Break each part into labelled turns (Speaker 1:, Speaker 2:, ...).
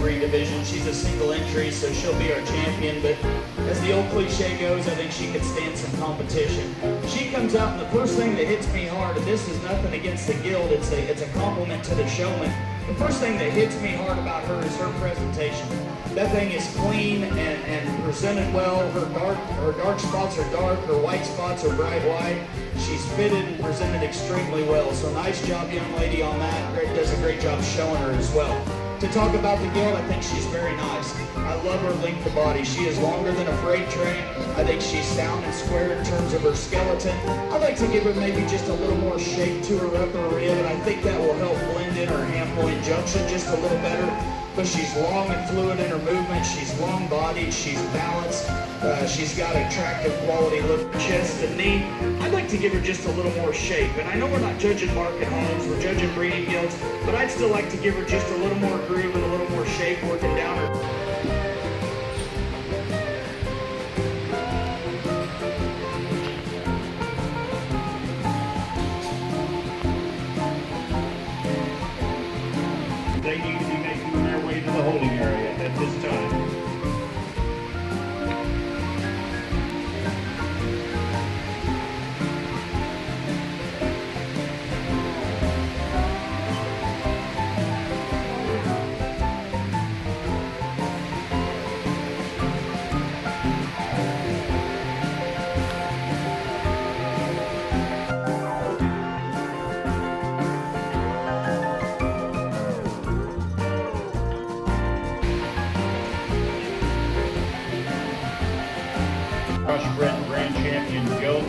Speaker 1: breed division. She's a single entry, so she'll be our champion, but as the old cliche goes, I think she could stand some competition. She comes out, and the first thing that hits me hard, and this is nothing against the guild, it's a compliment to the showman. The first thing that hits me hard about her is her presentation. That thing is clean and presented well. Her dark spots are dark, her white spots are bright white. She's fitted and presented extremely well. So nice job, young lady, on that. Does a great job showing her as well. To talk about the guild, I think she's very nice. I love her length of body. She is longer than a freight train. I think she's sound and square in terms of her skeleton. I'd like to give her maybe just a little more shape to her upper rib, and I think that will help blend in her hand-point junction just a little better. But she's long and fluid in her movement. She's long-bodied. She's balanced. She's got attractive quality look, chest and knee. I'd like to give her just a little more shape. And I know we're not judging market homes, we're judging breeding guilds, but I'd still like to give her just a little more groove and a little more shape working down her.
Speaker 2: They need to be making their way to the holding area at this time. Crossbred Grand Champion Guild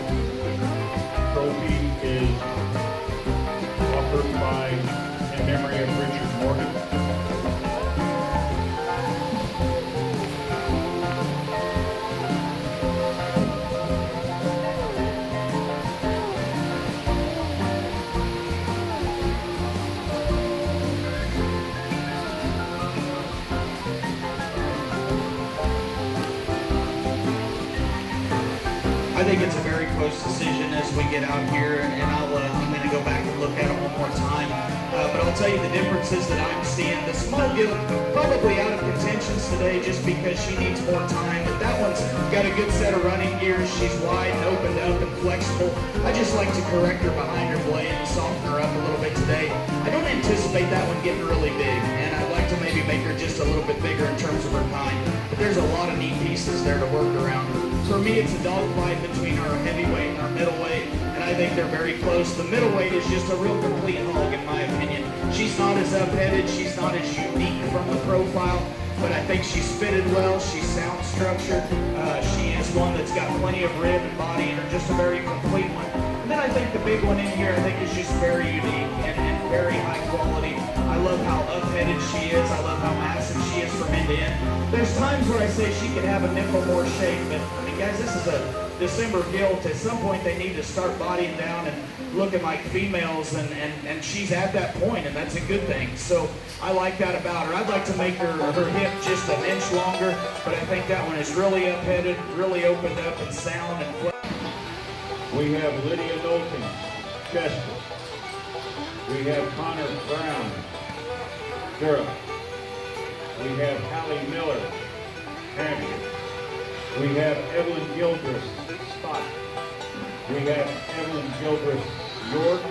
Speaker 2: trophy is offered by, in memory of Richard Morgan.
Speaker 1: I think it's a very close decision as we get out here, and I'm going to go back and look at it one more time. But I'll tell you the differences that I'm seeing. The small guild probably out of contentions today just because she needs more time. But that one's got a good set of running gears. She's wide and opened up and flexible. I just like to correct her behind her blade and soften her up a little bit today. I don't anticipate that one getting really big, and I'd like to maybe make her just a little bit bigger in terms of her kind. But there's a lot of neat pieces there to work around. For me, it's a dogfight between our heavyweight and our middleweight, and I think they're very close. The middleweight is just a real complete hog, in my opinion. She's not as up-headed, she's not as unique from the profile, but I think she's fitted well, she's sound structured. She is one that's got plenty of rib and body and are just a very complete one. And then I think the big one in here, I think, is just very unique and very high quality. I love how up-headed she is. I love how massive she is from end to end. There's times where I say she could have a nipple more shape, but I mean, guys, this is a December guilt. At some point, they need to start bodying down and looking like females, and she's at that point, and that's a good thing. So I like that about her. I'd like to make her hip just an inch longer, but I think that one is really up-headed, really opened up and sound and flexible.
Speaker 2: We have Lydia Knowlton, Chester. We have Connor Brown, Durham. We have Hallie Miller, Hampshire. We have Evelyn Gilchrist, Spot. We have Evelyn Gilchrist, York.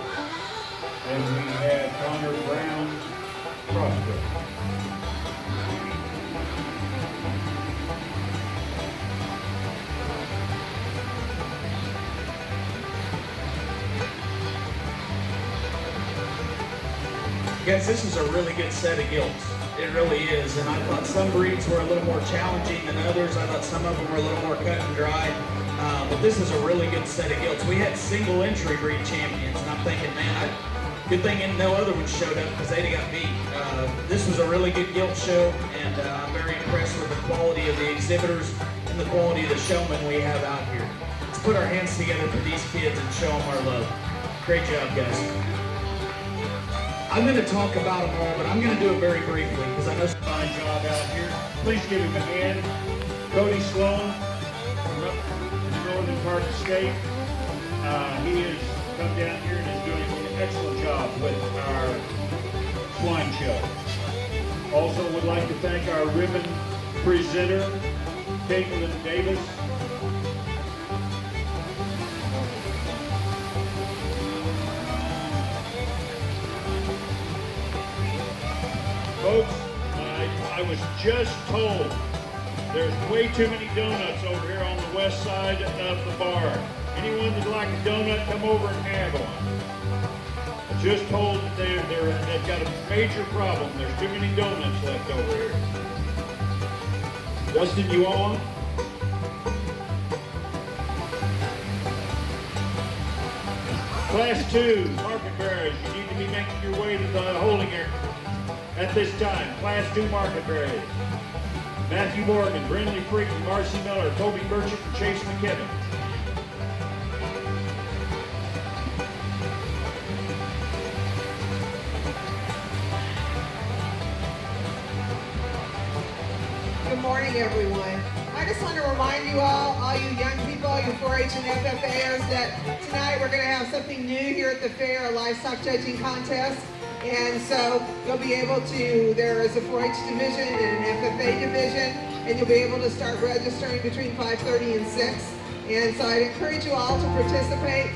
Speaker 2: And we have Connor Brown, Crossbred.
Speaker 1: Guys, this is a really good set of gilts. It really is, and I thought some breeds were a little more challenging than others. I thought some of them were a little more cut and dry, but this is a really good set of gilts. We had single entry breed champions, and I'm thinking, man, good thing no other ones showed up because they'd have got beat. This was a really good gilt show, and I'm very impressed with the quality of the exhibitors and the quality of the showmen we have out here. Let's put our hands together for these kids and show them our love. Great job, guys. I'm going to talk about them all, but I'm going to do it very briefly because I know
Speaker 2: Fine job out here. Please give him a hand. Cody Sloan from up in the northern part of the state. He has come down here and is doing an excellent job with our swine show. Also would like to thank our ribbon presenter, Caitlin Davis. Folks, I was just told there's way too many donuts over here on the west side of the bar. Anyone that'd like a donut, come over and have one. I just told that they've got a major problem. There's too many donuts left over here. Dustin, you on? Class 2, market bearers, you need to be making your way to the holding area at this time. Class 2 market bearers. Matthew Morgan, Brindley Freak, Marcy Miller, Toby Burchett, and Chase McKibben.
Speaker 3: Good morning, everyone. I just want to remind you all you young people, you 4-H and FFAers, that tonight we're going to have something new here at the fair, a livestock judging contest. And so you'll be able to, there is a 4-H division and an FFA division, and you'll be able to start registering between 5:30 and 6. And so I'd encourage you all to participate.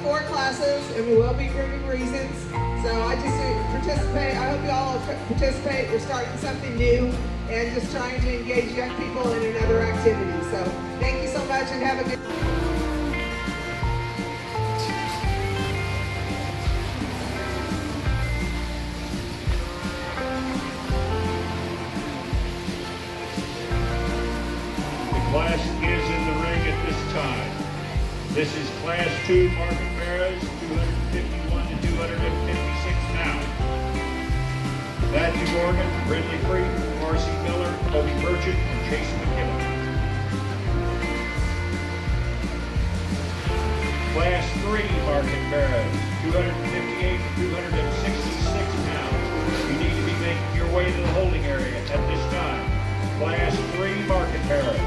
Speaker 3: 4 classes, and we will be grooming reasons. So I just participate. I hope you all participate. We're starting something new and just trying to engage young people in another activity. So thank you so much and have a good
Speaker 2: Class is in the ring at this time. This is Class 2 market bearers, 251 to 256 pounds. Matthew Morgan, Brindley Freak, Marcy Miller, Toby Burchett, and Chase McKibben. Class 3 market bearers, 258 to 266 pounds. You need to be making your way to the holding area at this time. Class 3 market bearers.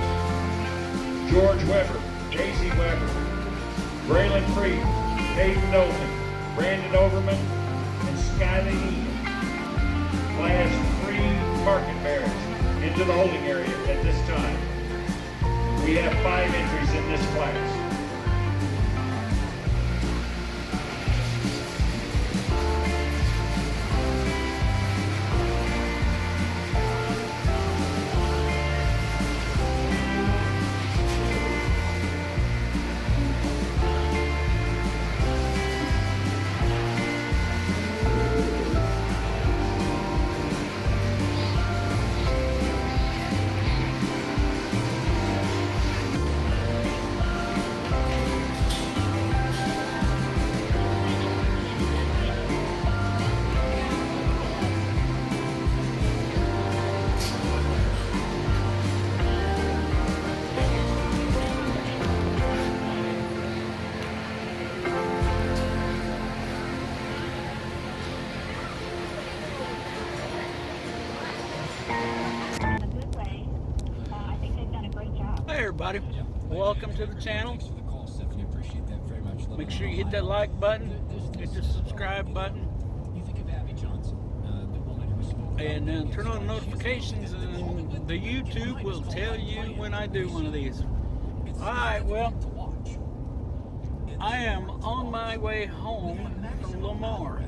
Speaker 2: George Weber, Daisy Weber, Braylon Freed, Hayden Knowlton, Brandon Overman, and Skylie Eden. Class 3 market bearers into the holding area at this time. We have 5 entries in this class.
Speaker 4: Hey everybody, welcome to the channel. Make sure you hit that like button, hit the subscribe button, and then turn on notifications, and the YouTube will tell you when I do one of these. Alright, well, I am on my way home from Lamar,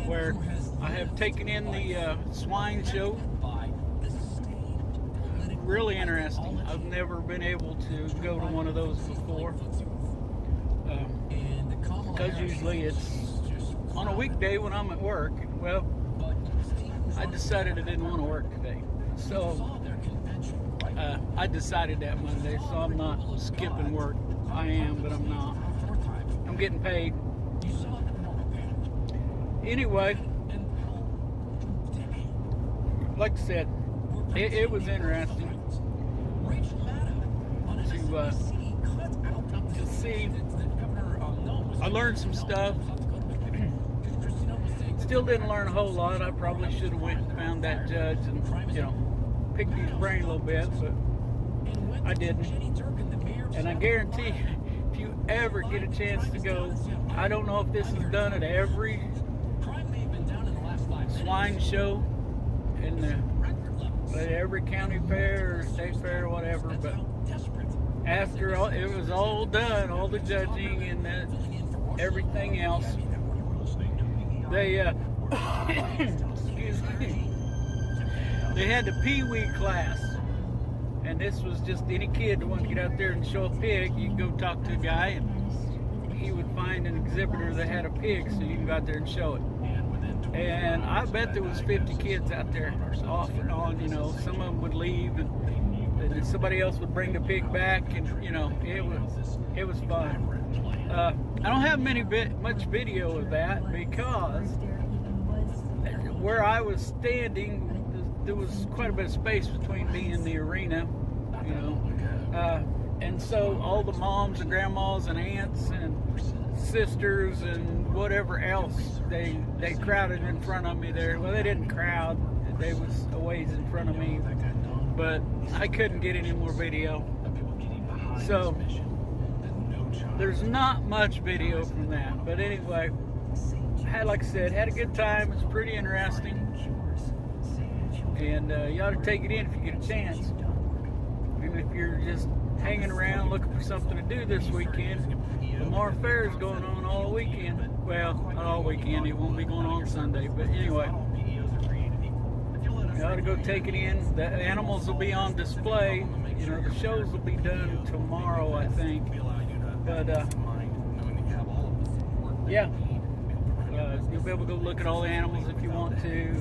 Speaker 4: where I have taken in the swine show. Really interesting. I've never been able to go to one of those before, because usually it's on a weekday when I'm at work. Well, I decided I didn't want to work today, so I decided that Monday, so I'm not skipping work. I am, but I'm not. I'm getting paid. Anyway, like I said, it was interesting to see. I learned some stuff. Still didn't learn a whole lot. I probably should have went and found that judge and, picked his brain a little bit, but I didn't. And I guarantee, if you ever get a chance to go, I don't know if this is done at every swine show, in every county fair or state fair or whatever. But after it was all done, all the judging and everything else, they excuse me, they had the Pee-wee class. And this was just any kid that wanted to get out there and show a pig. You can go talk to a guy and he would find an exhibitor that had a pig so you can go out there and show it. And I bet there was 50 kids out there off and on, you know. Some of them would leave and then somebody else would bring the pig back, and you know, it was fun. I don't have much video of that because where I was standing, there was quite a bit of space between me and the arena, you know, and so all the moms and grandmas and aunts and sisters and whatever else, they crowded in front of me there. Well, they didn't crowd, they was a ways in front of me, but I couldn't get any more video. So there's not much video from that, but anyway, like I said, had a good time. It's pretty interesting. And you ought to take it in if you get a chance. And if you're just hanging around looking for something to do this weekend, Lamar Fair is going on all weekend. Well, not all weekend. It won't be going on Sunday. But anyway, you ought to go take it in. The animals will be on display. You know, the shows will be done tomorrow, I think. But, yeah. You'll be able to go look at all the animals if you want to.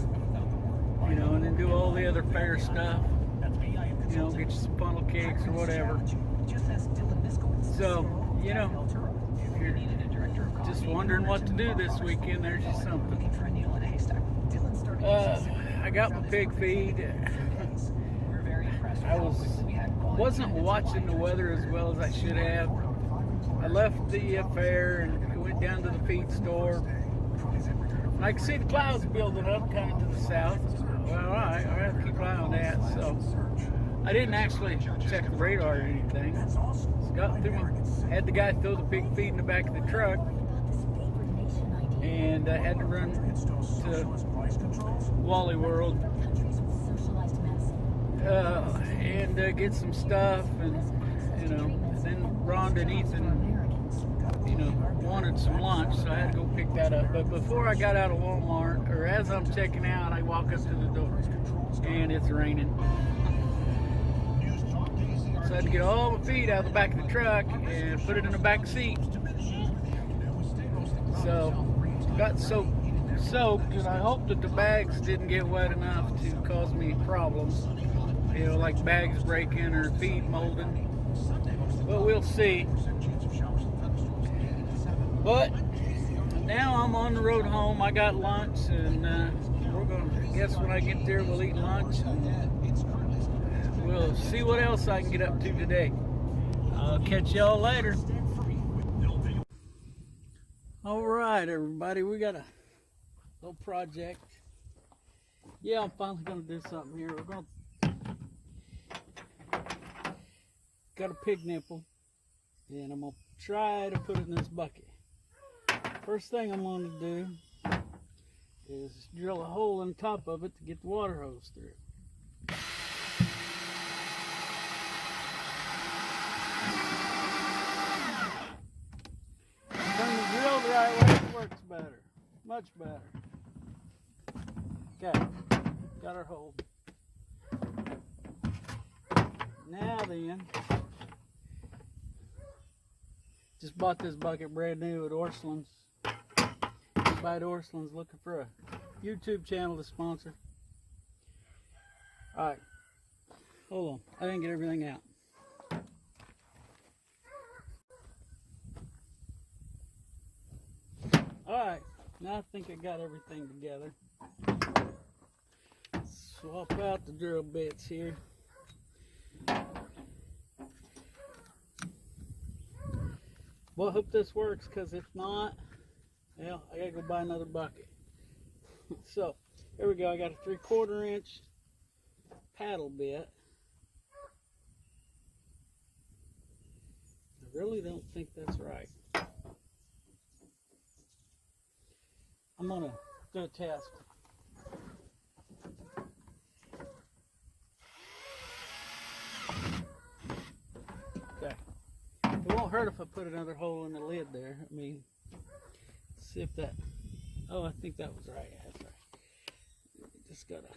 Speaker 4: You know, and then do all the other fair stuff. You know, get you some funnel cakes or whatever. So, you know, if you're just wondering what to do this weekend, there's just something. I got my pig feed. I wasn't watching the weather as well as I should have. I left the fair and went down to the feed store. And I could see the clouds building up kind of to the south. Well, all right, I'll have to keep an eye on that. So I didn't actually check the radar or anything. Just got through, had the guy throw the pig feed in the back of the truck, and I had to run to Wally World and get some stuff, and you know, then Rhonda and Ethan, you know, wanted some lunch, so I had to go pick that up. But before I got out of Walmart, or as I'm checking out, I walk up to the door, and it's raining. So I had to get all my feed out of the back of the truck and put it in the back seat. So got soaked, and I hope that the bags didn't get wet enough to cause me problems. You know, like bags breaking or feed molding. But we'll see. But now I'm on the road home. I got lunch, and we're going to, I guess when I get there, we'll eat lunch. And we'll see what else I can get up to today. I'll catch y'all later. All right, everybody, we got a little project. Yeah, I'm finally going to do something here. We're going to got a pig nipple, and I'm going to try to put it in this bucket. First thing I'm going to do is drill a hole in the top of it to get the water hose through. Turn the drill the right way, it works better. Much better. Okay, got our hole. Now then, just bought this bucket brand new at Orscheln's. Anybody at Orscheln's looking for a YouTube channel to sponsor? Alright, hold on, I didn't get everything out. Alright, now I think I got everything together. Swap out the drill bits here. Well, I hope this works, because if not, well, I gotta go buy another bucket. So, here we go. I got a 3/4 inch paddle bit. I really don't think that's right. I'm gonna do a test. won't hurt if I put another hole in the lid there. I mean, see if that, oh, I think that was right. That's right. Just gotta,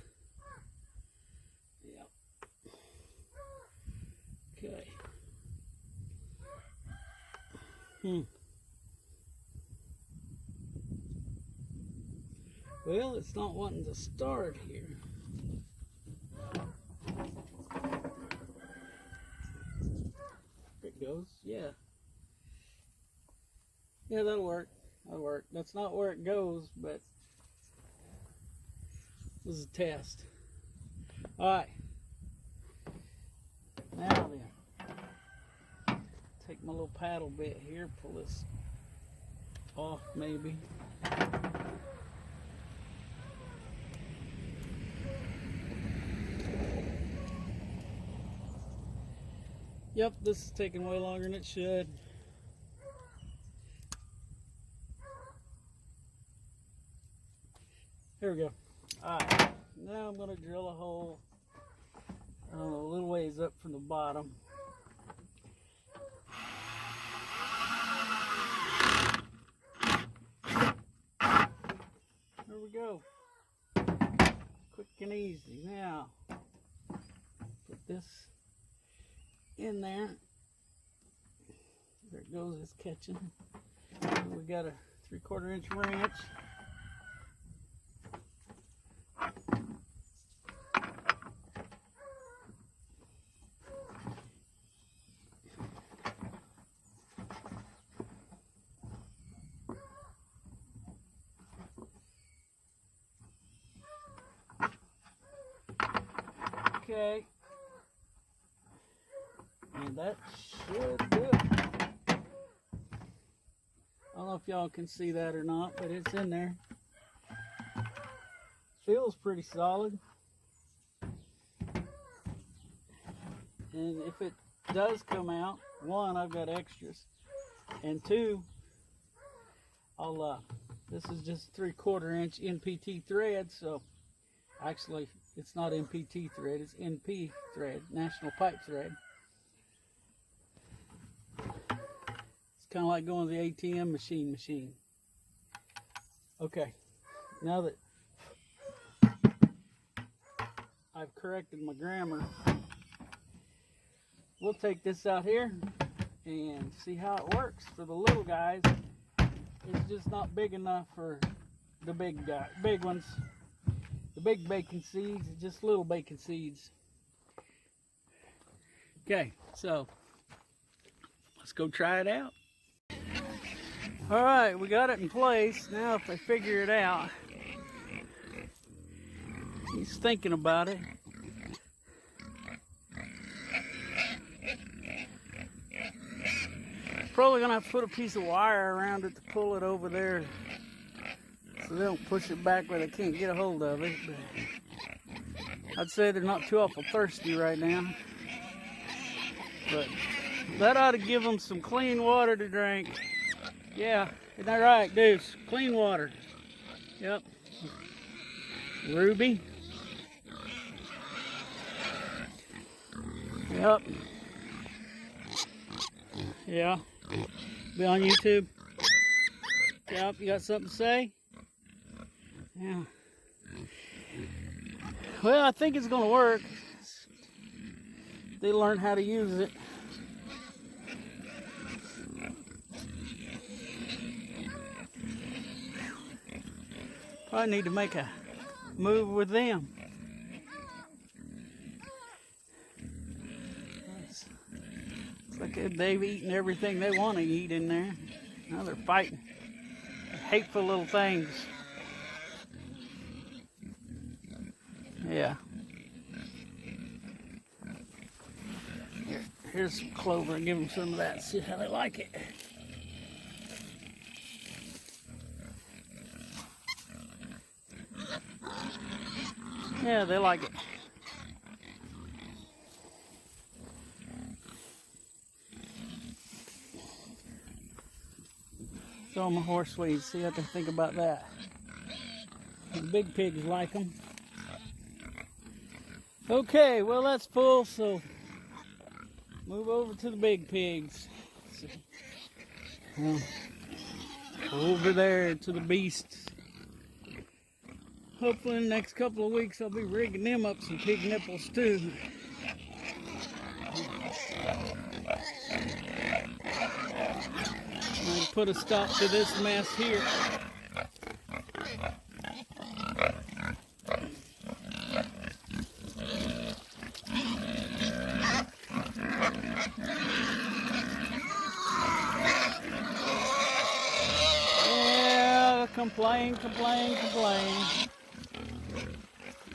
Speaker 4: yeah. Okay. Well, it's not wanting to start here. There it goes. Yeah. Yeah, that'll work. That'll work. That's not where it goes, but this is a test. Alright. Now then. Take my little paddle bit here, pull this off maybe. Yep, this is taking way longer than it should. Here we go. Alright, now I'm going to drill a hole a little ways up from the bottom. There we go. Quick and easy. Now, put this in there. There it goes, it's catching. And we got a 3/4 inch wrench. Okay. And that should do it. I don't know if y'all can see that or not, but it's in there. Feels pretty solid. And if it does come out, one, I've got extras. And two, this is just 3/4 inch NPT thread, so actually it's not NPT thread, it's NP thread, National Pipe Thread. It's kind of like going to the ATM machine. Okay, now that I've corrected my grammar, we'll take this out here and see how it works for the little guys. It's just not big enough for the big ones. The big bacon seeds, just little bacon seeds. Okay, so let's go try it out. All right, we got it in place. Now if I figure it out, he's thinking about it. Probably gonna have to put a piece of wire around it to pull it over there, so they don't push it back where they can't get a hold of it. But I'd say they're not too awful thirsty right now. But that ought to give them some clean water to drink. Yeah, isn't that right, dudes? Clean water. Yep. Ruby. Yep. Yeah. Be on YouTube. Yep, you got something to say? Yeah. Well, I think it's going to work. They learn how to use it. Probably need to make a move with them. It's like they've eaten everything they want to eat in there. Now they're fighting. Hateful little things. Yeah. Here's some clover and give them some of that. See how they like it. Yeah, they like it. Throw them a horse weed. See what they think about that. The big pigs like them. Okay, well that's full, so move over to the big pigs. See. Well, over there to the beasts. Hopefully in the next couple of weeks I'll be rigging them up some pig nipples too. I'll put a stop to this mess here. Yeah, complain.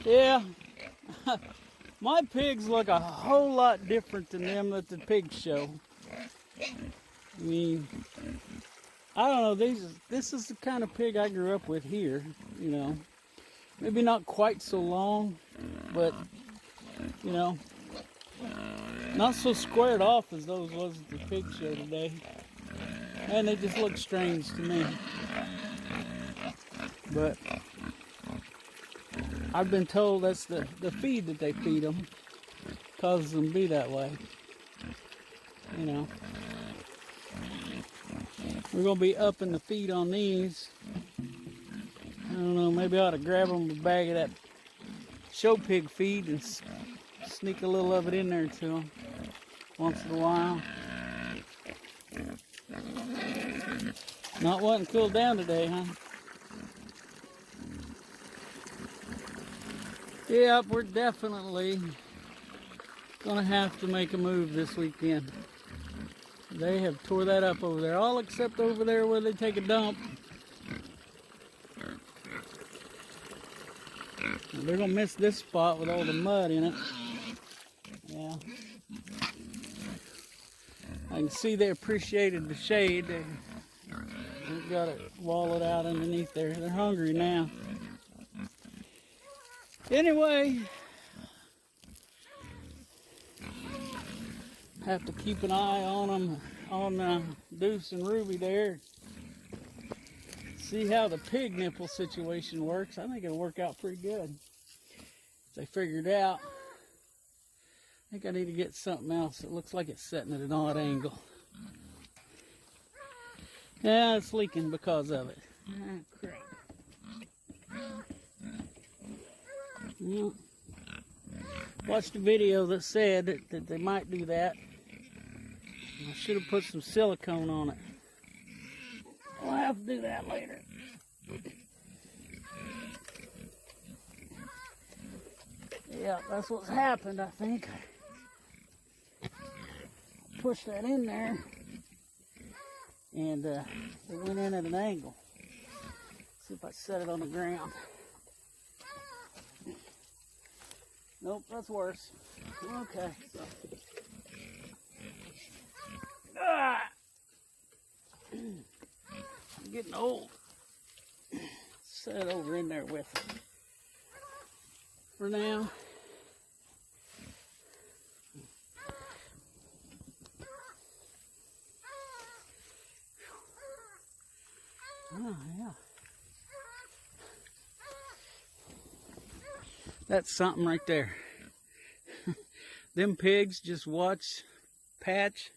Speaker 4: Yeah, my pigs look a whole lot different than them at the pig show. I mean, I don't know, this is the kind of pig I grew up with here, you know. Maybe not quite so long, but, you know, not so squared off as those was at the pig show today. And they just look strange to me. But I've been told that's the feed that they feed them causes them to be that way, you know. We're going to be upping the feed on these. I don't know, maybe I ought to grab them a bag of that show pig feed and sneak a little of it in there to them once in a while. Not wanting to cool down today, huh? Yep, we're definitely going to have to make a move this weekend. They have tore that up over there, all except over there where they take a dump. They're going to miss this spot with all the mud in it. Yeah. I can see they appreciated the shade. They've got it walled out underneath there. They're hungry now. Anyway, have to keep an eye on them, on Deuce and Ruby there. See how the pig nipple situation works. I think it'll work out pretty good. If they figure it out. I think I need to get something else. It looks like it's setting at an odd angle. Yeah, it's leaking because of it. Ah, crap. Well, watched a video that said that they might do that. I should have put some silicone on it. We'll have to do that later. Yeah, that's what's happened, I think. Push that in there, and it went in at an angle. See if I set it on the ground. Nope, that's worse. Okay. Ah! I'm getting old. Set it over in there with it. For now. Oh, yeah. That's something right there. Them pigs just watch Patch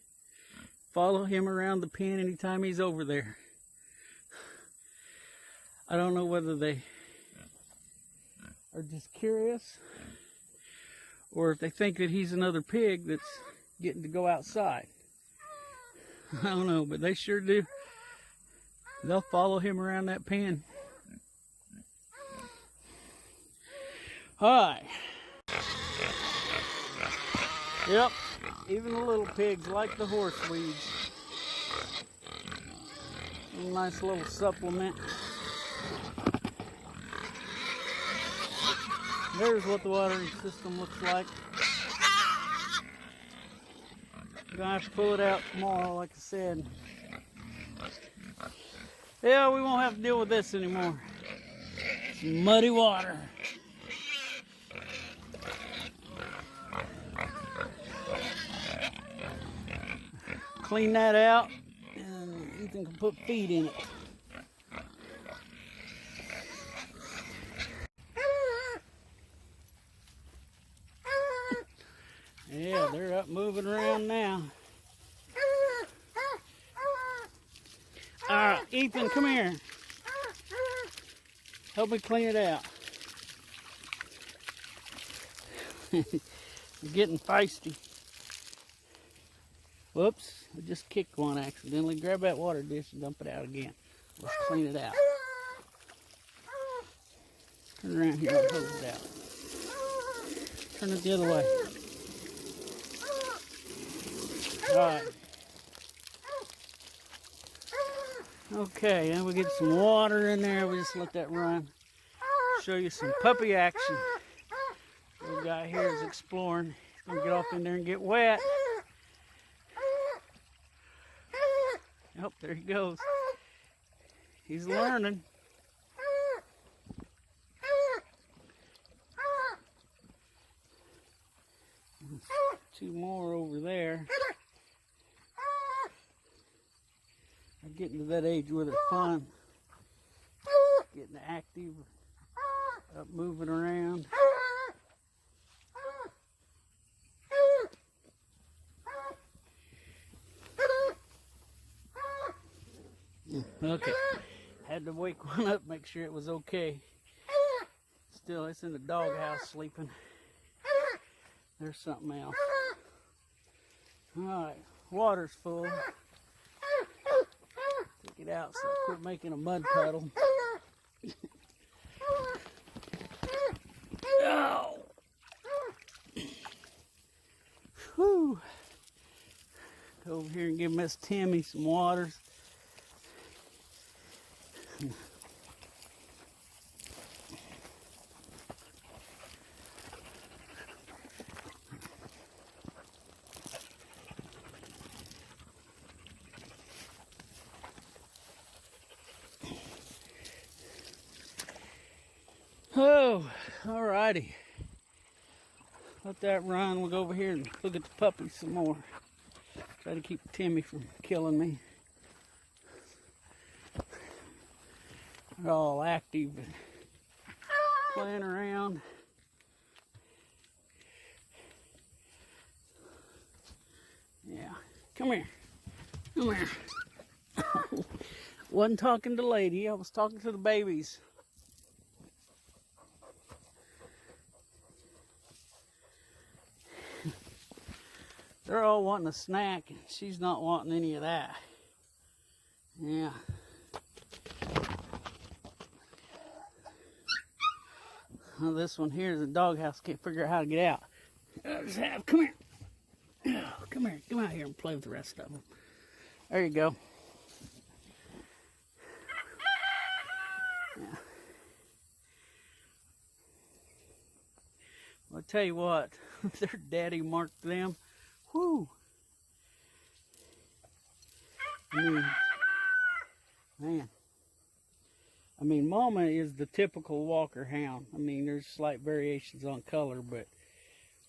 Speaker 4: follow him around the pen anytime he's over there. I don't know whether they are just curious or if they think that he's another pig that's getting to go outside. I don't know, but they sure do. They'll follow him around that pen. Alright. Yep, even the little pigs like the horse weeds. A nice little supplement. There's what the watering system looks like. I'm gonna have to pull it out tomorrow, like I said. Yeah, we won't have to deal with this anymore. It's muddy water. Clean that out, and Ethan can put feed in it. Yeah, they're up moving around now. Ethan, come here. Help me clean it out. I'm getting feisty. Whoops, I just kicked one accidentally. Grab that water dish and dump it out again. Let's clean it out. Turn around here and hose it out. Turn it the other way. Alright. Okay, and we get some water in there. We just let that run. Show you some puppy action. Little guy here is exploring. He's gonna get off in there and get wet. Oh, there he goes. He's learning. Two more over there. They're getting to that age where they're fun. Getting active, up moving around. Okay, had to wake one up, make sure it was okay. Still, it's in the doghouse sleeping. There's something else. Alright, water's full. Take it out so I quit making a mud puddle. Oh! Whew. Go over here and give Miss Timmy some water. Oh, alrighty. Let that run. We'll go over here and look at the puppies some more. Try to keep Timmy from killing me. They're all active and playing around. Yeah, come here. Come here. Wasn't talking to lady, I was talking to the babies. They're all wanting a snack, and she's not wanting any of that. Yeah. Well, this one here is a doghouse. Can't figure out how to get out. Come here. Oh, come here. Come out here and play with the rest of them. There you go. Yeah. Well, I'll tell you what. Their daddy marked them. Whew. I mean, Mama is the typical Walker hound. I mean, there's slight variations on color, but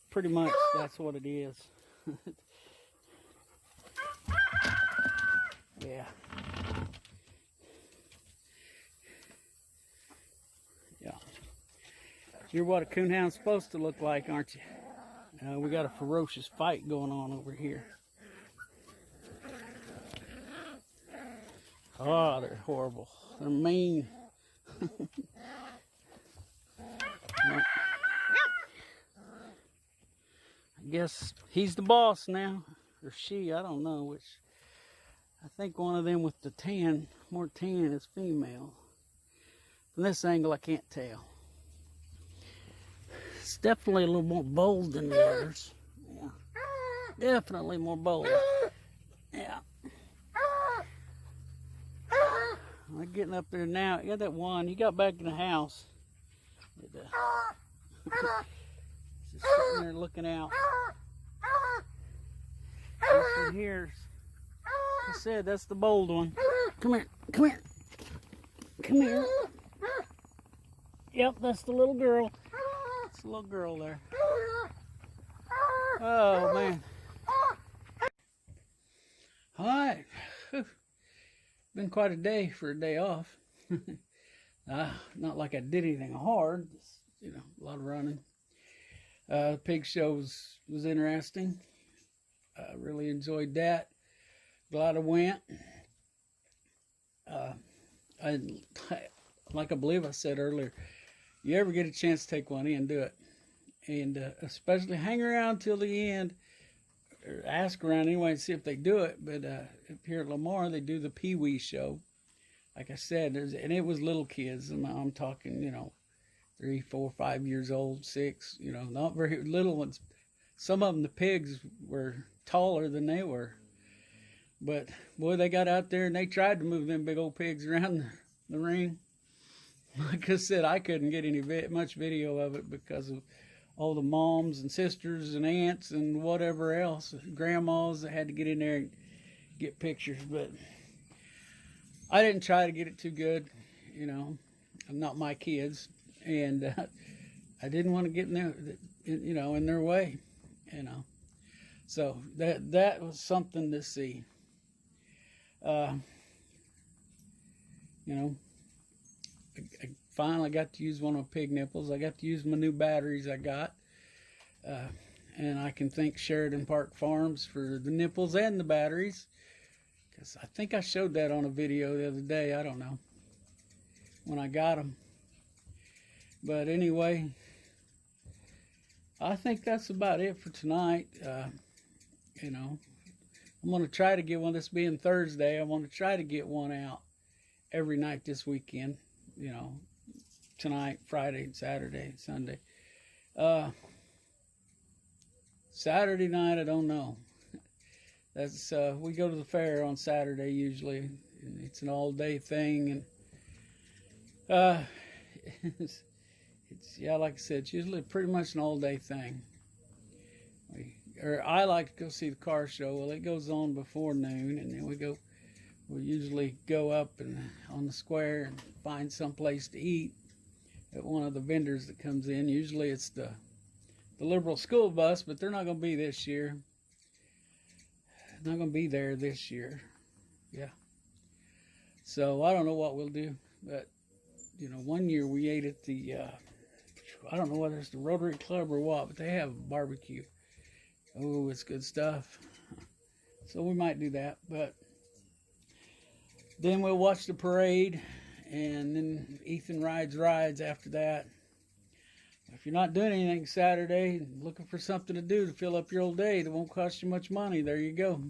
Speaker 4: pretty much that's what it is. Yeah. Yeah. You're what a coonhound's supposed to look like, aren't you? We got a ferocious fight going on over here. Oh, they're horrible. They're mean. I guess he's the boss now, or she, I don't know which. I think one of them with the tan, more tan, is female. From this angle, I can't tell. It's definitely a little more bold than the others. Yeah. Definitely more bold. Yeah. I'm getting up there now. You got that one. He got back in the house. Just sitting there looking out. This one here's, like I said, that's the bold one. Come here. Come here. Come here. Yep, that's the little girl. That's the little girl there. Oh, man. All right. Been quite a day for a day off. Not like I did anything hard. Just, you know, a lot of running. The pig show was interesting. Really enjoyed that. Glad I went. I, like I believe I said earlier, you ever get a chance to take one in, do it. And especially hang around till the end, or ask around anyway and see if they do it. But up here at Lamar, they do the Pee Wee show. Like I said, and it was little kids. I'm talking, 3, 4, 5 years old, 6, not very little ones. Some of them, the pigs, were taller than they were. But, boy, they got out there and they tried to move them big old pigs around the ring. Like I said, I couldn't get much video of it because of all the moms and sisters and aunts and whatever else, grandmas that had to get in there and get pictures. But I didn't try to get it too good, I'm not my kids, and I didn't want to get in their way, So that was something to see. I finally got to use one of my pig nipples. I got to use my new batteries I got. And I can thank Sheridan Park Farms for the nipples and the batteries. Because I think I showed that on a video the other day. I don't know. When I got them. But anyway, I think that's about it for tonight. I'm going to try to get one. This being Thursday, I want to try to get one out every night this weekend. Tonight, Friday, Saturday, Sunday. Saturday night, I don't know. That's we go to the fair on Saturday usually. And it's an all-day thing, and it's like I said, it's usually pretty much an all-day thing. I like to go see the car show. Well, it goes on before noon, and then we usually go up and on the square and find some place to eat at one of the vendors that comes in. Usually it's the Liberal school bus, but they're not going to be this year. Not going to be there this year. Yeah. So I don't know what we'll do, but one year we ate at the I don't know whether it's the Rotary Club or what, but they have barbecue. Oh, it's good stuff. So we might do that, but then we'll watch the parade, and then Ethan rides after that. If you're not doing anything Saturday, looking for something to do to fill up your old day that won't cost you much money, there you go.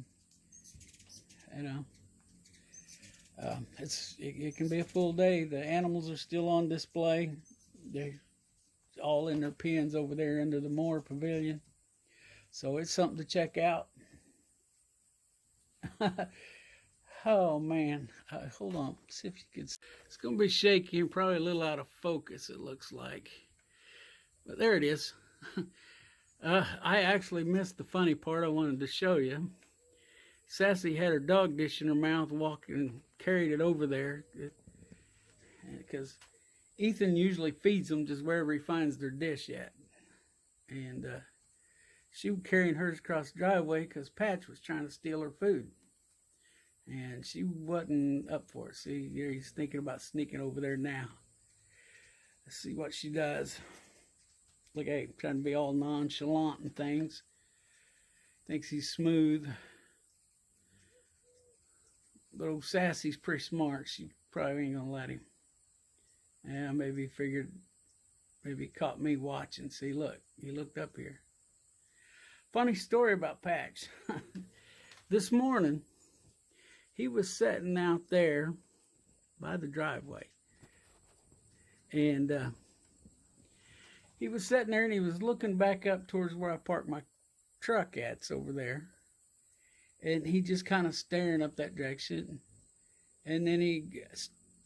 Speaker 4: It can be a full day. The animals are still on display. They're all in their pens over there under the Moore Pavilion. So it's something to check out. Oh, man. Hold on. See if you can. It's going to be shaky and probably a little out of focus, it looks like. But there it is. I actually missed the funny part I wanted to show you. Sassy had her dog dish in her mouth, walking and carried it over there. Because Ethan usually feeds them just wherever he finds their dish at. And she was carrying hers across the driveway because Patch was trying to steal her food. And she wasn't up for it. See, he's thinking about sneaking over there now. Let's see what she does. Look, hey, trying to be all nonchalant and things. Thinks he's smooth. But old Sassy's pretty smart. She probably ain't gonna let him. Yeah, maybe he figured, maybe he caught me watching. See, look, he looked up here. Funny story about Patch. This morning, he was sitting out there by the driveway. And he was sitting there and he was looking back up towards where I parked my truck at. It's over there. And he just kind of staring up that direction. And then he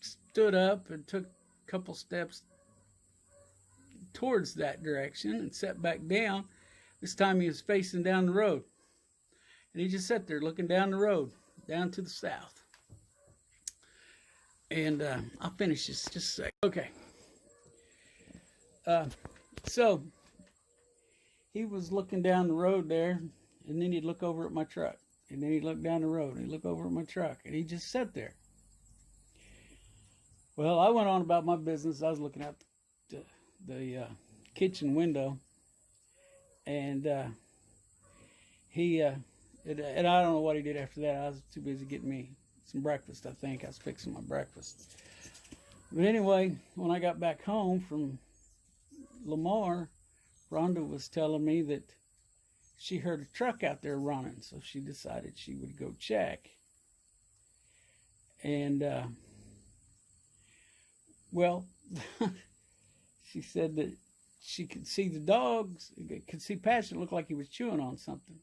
Speaker 4: stood up and took a couple steps towards that direction and sat back down. This time he was facing down the road. And he just sat there looking down the road, down to the south. And I'll finish this just a sec. Okay. So he was looking down the road there, and then he'd look over at my truck. And then he'd look down the road, and he'd look over at my truck, and he just sat there. Well, I went on about my business. I was looking out the kitchen window, and and I don't know what he did after that. I was too busy getting me some breakfast, I think. I was fixing my breakfast. But anyway, when I got back home from Lamar, Rhonda was telling me that she heard a truck out there running, so she decided she would go check. And, well, she said that she could see the dogs, could see Patch, it looked like he was chewing on something.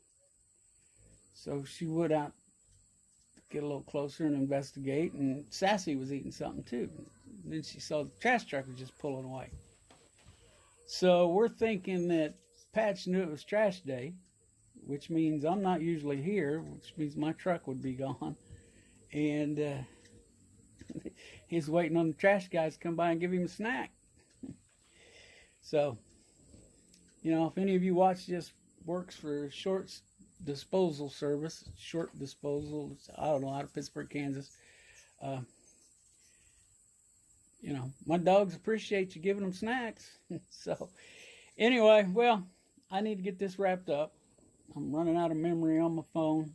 Speaker 4: So she went out to get a little closer and investigate, and Sassy was eating something too. And then she saw the trash truck was just pulling away. So we're thinking that Patch knew it was trash day, which means I'm not usually here, which means my truck would be gone. And he's waiting on the trash guys to come by and give him a snack. So, you know, if any of you watch this, works for Short's disposal service, Short Disposal, I don't know, out of Pittsburgh, Kansas. You know, my dogs appreciate you giving them snacks. So, anyway, well, I need to get this wrapped up. I'm running out of memory on my phone,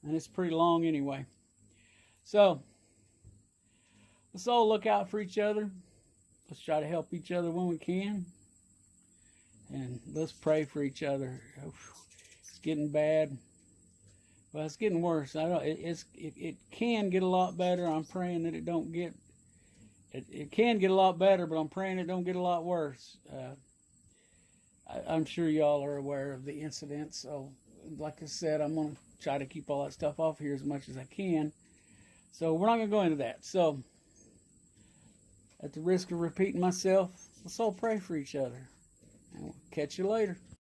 Speaker 4: and it's pretty long anyway. So, let's all look out for each other. Let's try to help each other when we can. And let's pray for each other. It's getting bad. Well, it's getting worse. It can get a lot better. I'm praying that it don't get... It can get a lot better, but I'm praying it don't get a lot worse. I'm sure y'all are aware of the incident. So, like I said, I'm going to try to keep all that stuff off here as much as I can. So, we're not going to go into that. So, at the risk of repeating myself, let's all pray for each other. And we'll catch you later.